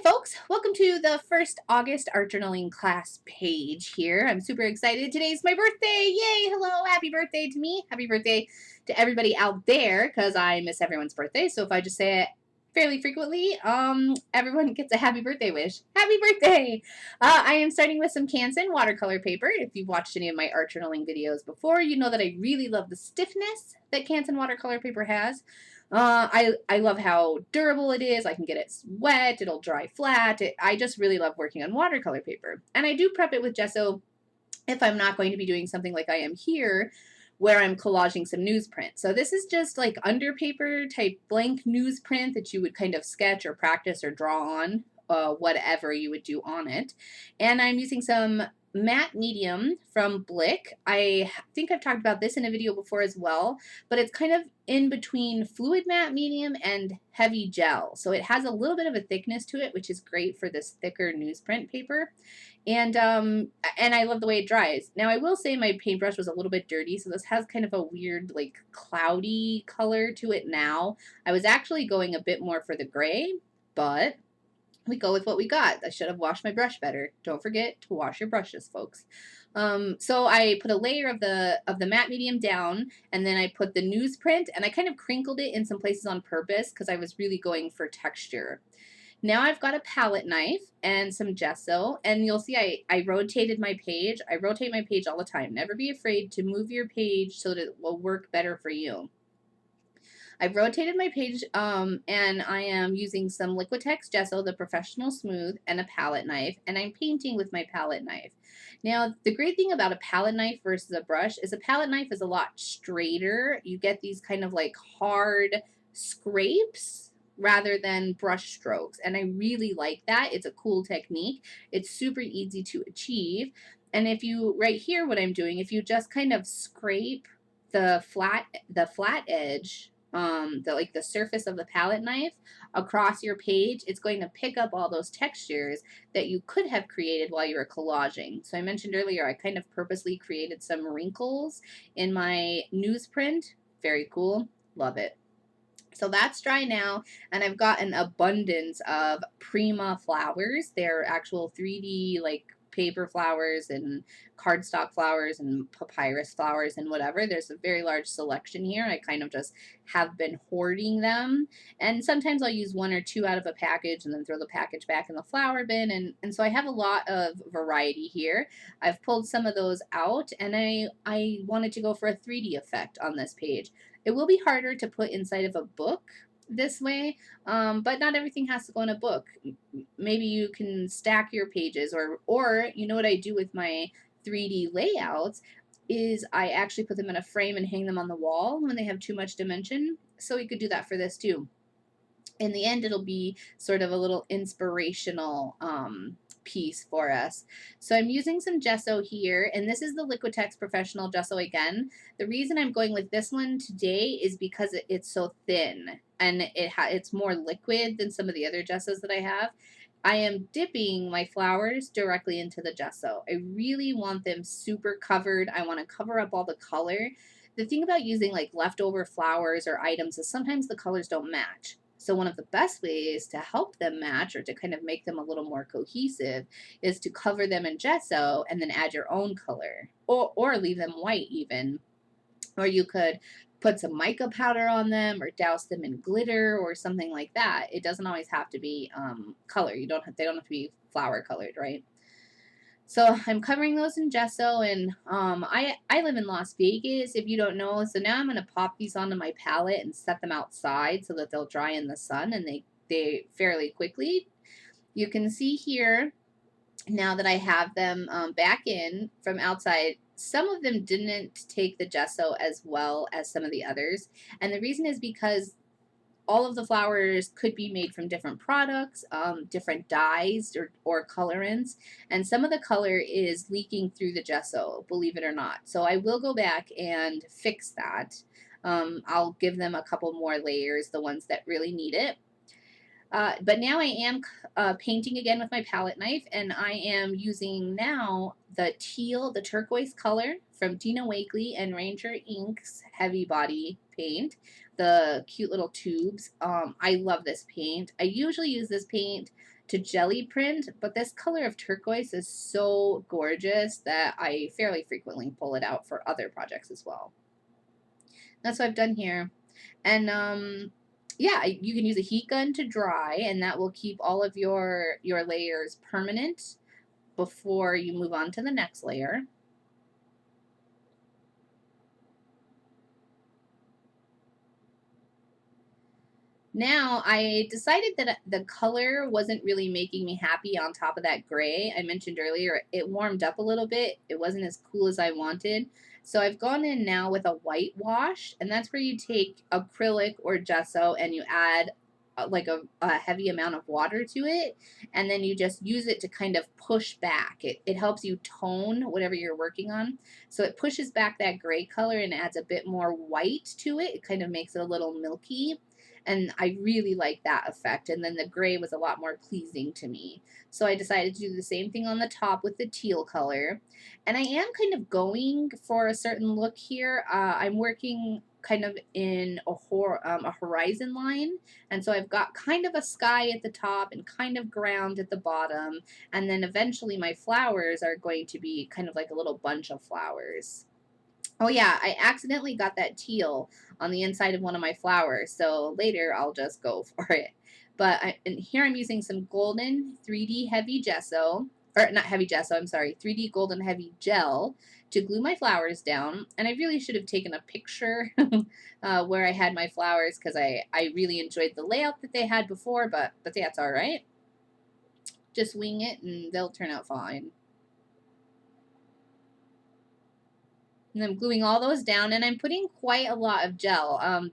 folks, welcome to the first August art journaling class page here. I'm super excited. Today's my birthday. Yay! Hello, happy birthday to me. Happy birthday to everybody out there because I miss everyone's birthday. So if I just say it fairly frequently, everyone gets a happy birthday wish. Happy birthday! I am starting with some Canson watercolor paper. If you've watched any of my art journaling videos before, you know that I really love the stiffness that Canson watercolor paper has. I love how durable it is. I can get it wet. It'll dry flat. I just really love working on watercolor paper. And I do prep it with gesso if I'm not going to be doing something like I am here, where I'm collaging some newsprint. So this is just like under paper type blank newsprint that you would kind of sketch or practice or draw on, whatever you would do on it. And I'm using some matte medium from Blick. I think I've talked about this in a video before as well, but it's kind of in between fluid matte medium and heavy gel. So it has a little bit of a thickness to it, which is great for this thicker newsprint paper. And I love the way it dries. Now I will say my paintbrush was a little bit dirty, so this has kind of a weird like cloudy color to it now. I was actually going a bit more for the gray, but we go with what we got. I should have washed my brush better. Don't forget to wash your brushes, folks. So I put a layer of the matte medium down, and then I put the newsprint, and I kind of crinkled it in some places on purpose because I was really going for texture. Now I've got a palette knife and some gesso, and you'll see I rotated my page. I rotate my page all the time. Never be afraid to move your page so that it will work better for you. I've rotated my page and I am using some Liquitex gesso, the professional smooth, and a palette knife, and I'm painting with my palette knife. Now, the great thing about a palette knife versus a brush is a palette knife is a lot straighter. You get these kind of like hard scrapes rather than brush strokes, and I really like that. It's a cool technique. It's super easy to achieve. And if you, right here, what I'm doing, if you just kind of scrape the flat edge, the surface of the palette knife across your page, it's going to pick up all those textures that you could have created while you were collaging. So I mentioned earlier I kind of purposely created some wrinkles in my newsprint. Very cool. Love it. So that's dry now, and I've got an abundance of Prima flowers. They're actual 3D like paper flowers and cardstock flowers and papyrus flowers and whatever. There's a very large selection here. I kind of just have been hoarding them, and sometimes I'll use one or two out of a package and then throw the package back in the flower bin, and so I have a lot of variety here. I've pulled some of those out, and I wanted to go for a 3D effect on this page. It will be harder to put inside of a book this way, but not everything has to go in a book. Maybe you can stack your pages, or you know what I do with my 3D layouts is I actually put them in a frame and hang them on the wall when they have too much dimension. So you could do that for this too. In the end, it'll be sort of a little inspirational piece for us. So I'm using some gesso here, and this is the Liquitex Professional Gesso again. The reason I'm going with this one today is because it's so thin, and it's more liquid than some of the other gessos that I have. I am dipping my flowers directly into the gesso. I really want them super covered. I want to cover up all the color. The thing about using like leftover flowers or items is sometimes the colors don't match. So one of the best ways to help them match or to kind of make them a little more cohesive is to cover them in gesso and then add your own color, or leave them white even. Or you could put some mica powder on them or douse them in glitter or something like that. It doesn't always have to be color. They don't have to be flower colored, right? So I'm covering those in gesso, and I live in Las Vegas, if you don't know. So now I'm going to pop these onto my palette and set them outside so that they'll dry in the sun, and they fairly quickly. You can see here now that I have them back in from outside. Some of them didn't take the gesso as well as some of the others, and the reason is because all of the flowers could be made from different products, different dyes or colorants, and some of the color is leaking through the gesso, believe it or not. So I will go back and fix that. I'll give them a couple more layers, the ones that really need it. But now I am painting again with my palette knife, and I am using now the turquoise color from Dina Wakley and Ranger Inks Heavy Body Paint, the cute little tubes. I love this paint. I usually use this paint to jelly print, but this color of turquoise is so gorgeous that I fairly frequently pull it out for other projects as well. That's what I've done here. And yeah, you can use a heat gun to dry, and that will keep all of your layers permanent before you move on to the next layer. Now, I decided that the color wasn't really making me happy on top of that gray. I mentioned earlier it warmed up a little bit. It wasn't as cool as I wanted. So I've gone in now with a white wash, and that's where you take acrylic or gesso and you add like a heavy amount of water to it, and then you just use it to kind of push back. It helps you tone whatever you're working on. So it pushes back that gray color and adds a bit more white to it. It kind of makes it a little milky, and I really like that effect. And then the gray was a lot more pleasing to me. So I decided to do the same thing on the top with the teal color. And I am kind of going for a certain look here. I'm working kind of in a horizon line. And so I've got kind of a sky at the top and kind of ground at the bottom. And then eventually my flowers are going to be kind of like a little bunch of flowers. Oh yeah, I accidentally got that teal on the inside of one of my flowers, so later I'll just go for it. But and here I'm using some golden 3D heavy gesso, or not heavy gesso, I'm sorry, 3D golden heavy gel to glue my flowers down. And I really should have taken a picture where I had my flowers, because I really enjoyed the layout that they had before, but that's all right. Just wing it and they'll turn out fine. And I'm gluing all those down, and I'm putting quite a lot of gel.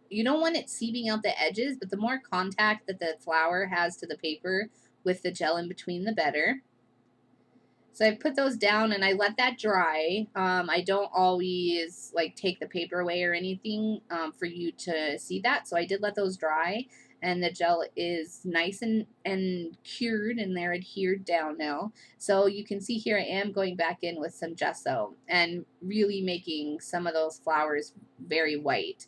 You don't want it seeping out the edges, but the more contact that the flower has to the paper with the gel in between, the better. So I put those down and I let that dry. I don't always like take the paper away or anything for you to see that. So I did let those dry, and the gel is nice and cured, and they're adhered down now. So you can see here I am going back in with some gesso and really making some of those flowers very white.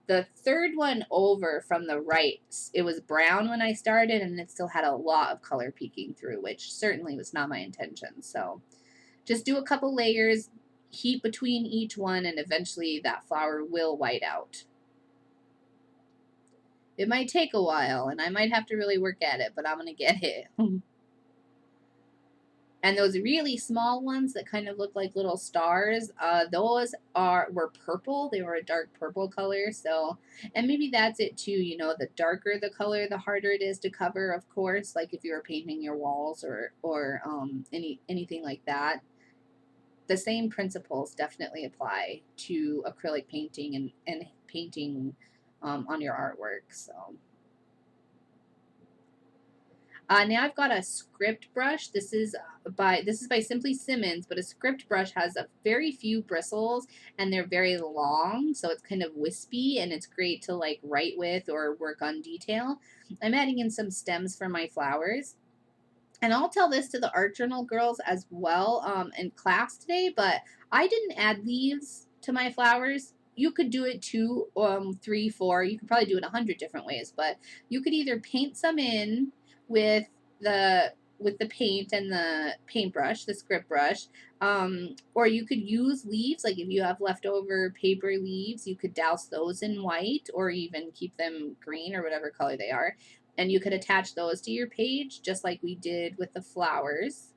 The third one over from the right, it was brown when I started, and it still had a lot of color peeking through, which certainly was not my intention. So just do a couple layers, heat between each one, and eventually that flower will white out. It might take a while, and I might have to really work at it, but I'm going to get it. And those really small ones that kind of look like little stars, those were purple. They were a dark purple color. So, and maybe that's it too. You know, the darker the color, the harder it is to cover. Of course, like if you were painting your walls or anything like that. The same principles definitely apply to acrylic painting and painting on your artwork. So. Now I've got a script brush. This is by Simply Simmons, but a script brush has a very few bristles and they're very long, so it's kind of wispy and it's great to like write with or work on detail. I'm adding in some stems for my flowers. And I'll tell this to the art journal girls as well in class today, but I didn't add leaves to my flowers. You could do it 2, 3, 4. You could probably do it 100 different ways, but you could either paint some in with the paint and the paintbrush, the script brush, or you could use leaves. Like if you have leftover paper leaves, you could douse those in white or even keep them green or whatever color they are. And you could attach those to your page just like we did with the flowers.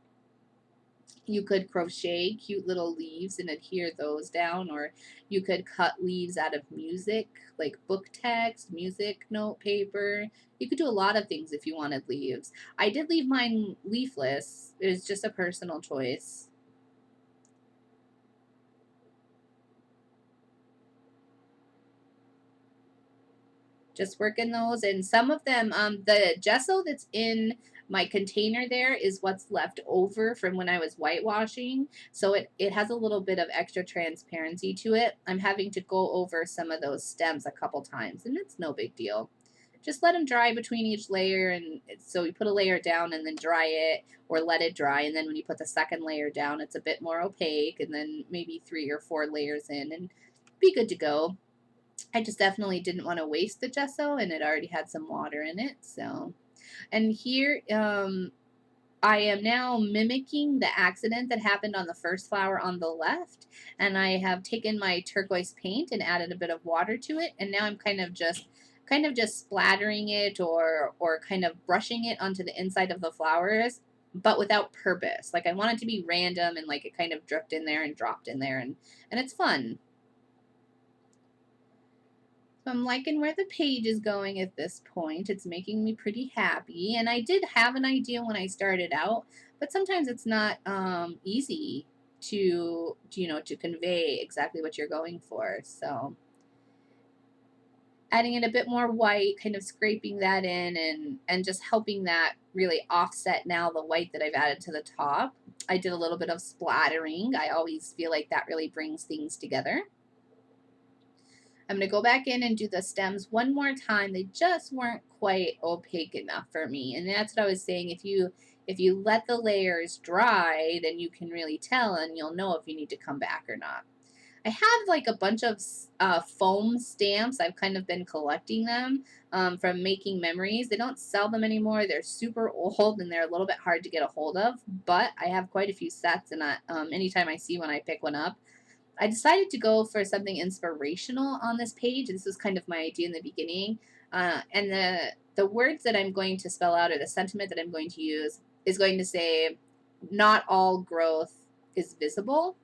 You could crochet cute little leaves and adhere those down, or you could cut leaves out of music, like book text, music note paper. You could do a lot of things if you wanted leaves. I did leave mine leafless. It was just a personal choice. Just working those, and some of them, the gesso that's in my container there is what's left over from when I was whitewashing, so it has a little bit of extra transparency to it. I'm having to go over some of those stems a couple times, and it's no big deal. Just let them dry between each layer, and so you put a layer down and then dry it, or let it dry, and then when you put the second layer down, it's a bit more opaque, and then maybe 3 or 4 layers in, and be good to go. I just definitely didn't want to waste the gesso, and it already had some water in it, so And here, I am now mimicking the accident that happened on the first flower on the left, and I have taken my turquoise paint and added a bit of water to it, and now I'm kind of just splattering it or kind of brushing it onto the inside of the flowers, but without purpose. Like I want it to be random and like it kind of dripped in there and dropped in there, and it's fun. So I'm liking where the page is going at this point. It's making me pretty happy. And I did have an idea when I started out, but sometimes it's not easy to convey exactly what you're going for. So adding in a bit more white, kind of scraping that in and just helping that really offset now the white that I've added to the top. I did a little bit of splattering. I always feel like that really brings things together. I'm going to go back in and do the stems one more time. They just weren't quite opaque enough for me. And that's what I was saying. If you let the layers dry, then you can really tell and you'll know if you need to come back or not. I have like a bunch of foam stamps. I've kind of been collecting them from Making Memories. They don't sell them anymore. They're super old and they're a little bit hard to get a hold of, but I have quite a few sets, and anytime I see one, I pick one up. I decided to go for something inspirational on this page. This was kind of my idea in the beginning. And the words that I'm going to spell out, or the sentiment that I'm going to use, is going to say, not all growth is visible.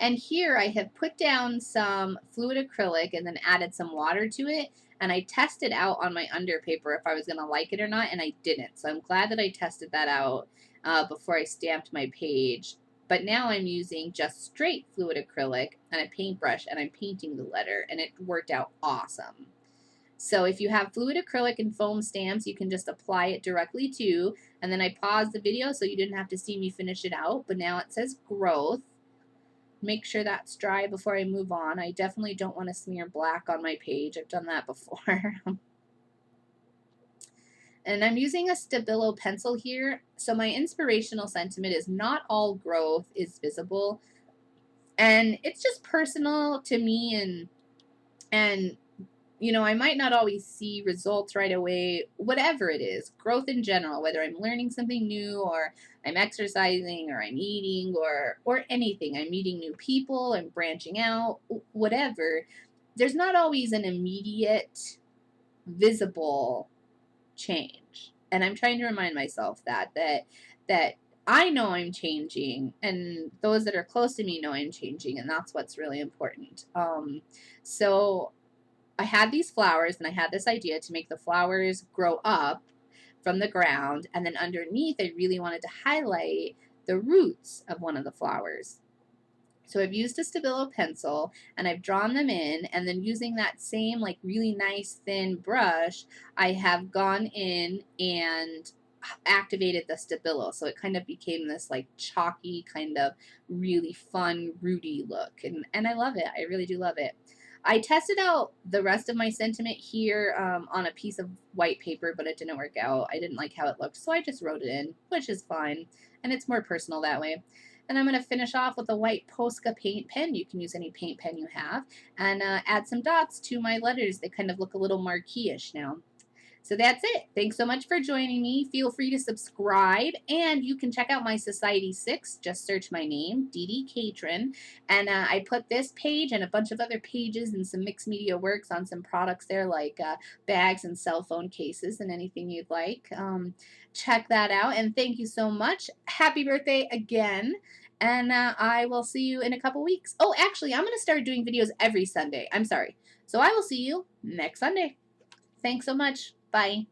And here I have put down some fluid acrylic and then added some water to it. And I tested out on my under paper if I was going to like it or not, and I didn't. So I'm glad that I tested that out before I stamped my page. But now I'm using just straight fluid acrylic and a paintbrush, and I'm painting the letter, and it worked out awesome. So if you have fluid acrylic and foam stamps, you can just apply it directly to, and then I paused the video so you didn't have to see me finish it out, but now it says growth. Make sure that's dry before I move on. I definitely don't want to smear black on my page. I've done that before. And I'm using a Stabilo pencil here. So my inspirational sentiment is not all growth is visible. And it's just personal to me, and you know, I might not always see results right away, whatever it is, growth in general, whether I'm learning something new or I'm exercising or I'm eating or anything. I'm meeting new people, I'm branching out, whatever. There's not always an immediate visible change. And I'm trying to remind myself that I know I'm changing, and those that are close to me know I'm changing, and that's what's really important. So I had these flowers, and I had this idea to make the flowers grow up from the ground, and then underneath I really wanted to highlight the roots of one of the flowers. So I've used a Stabilo pencil and I've drawn them in, and then using that same like really nice thin brush, I have gone in and activated the Stabilo. So it kind of became this like chalky kind of really fun rooty look, and I love it. I really do love it. I tested out the rest of my sentiment here on a piece of white paper, but it didn't work out. I didn't like how it looked, so I just wrote it in, which is fine, and it's more personal that way. And I'm going to finish off with a white Posca paint pen. You can use any paint pen you have, and add some dots to my letters. They kind of look a little marquee-ish now. So that's it. Thanks so much for joining me. Feel free to subscribe, and you can check out my Society 6. Just search my name, Dee Dee Catron, and I put this page and a bunch of other pages and some mixed media works on some products there, like bags and cell phone cases and anything you'd like. Check that out, and thank you so much. Happy birthday again, and I will see you in a couple weeks. Oh, actually, I'm going to start doing videos every Sunday. I'm sorry. So I will see you next Sunday. Thanks so much. Bye.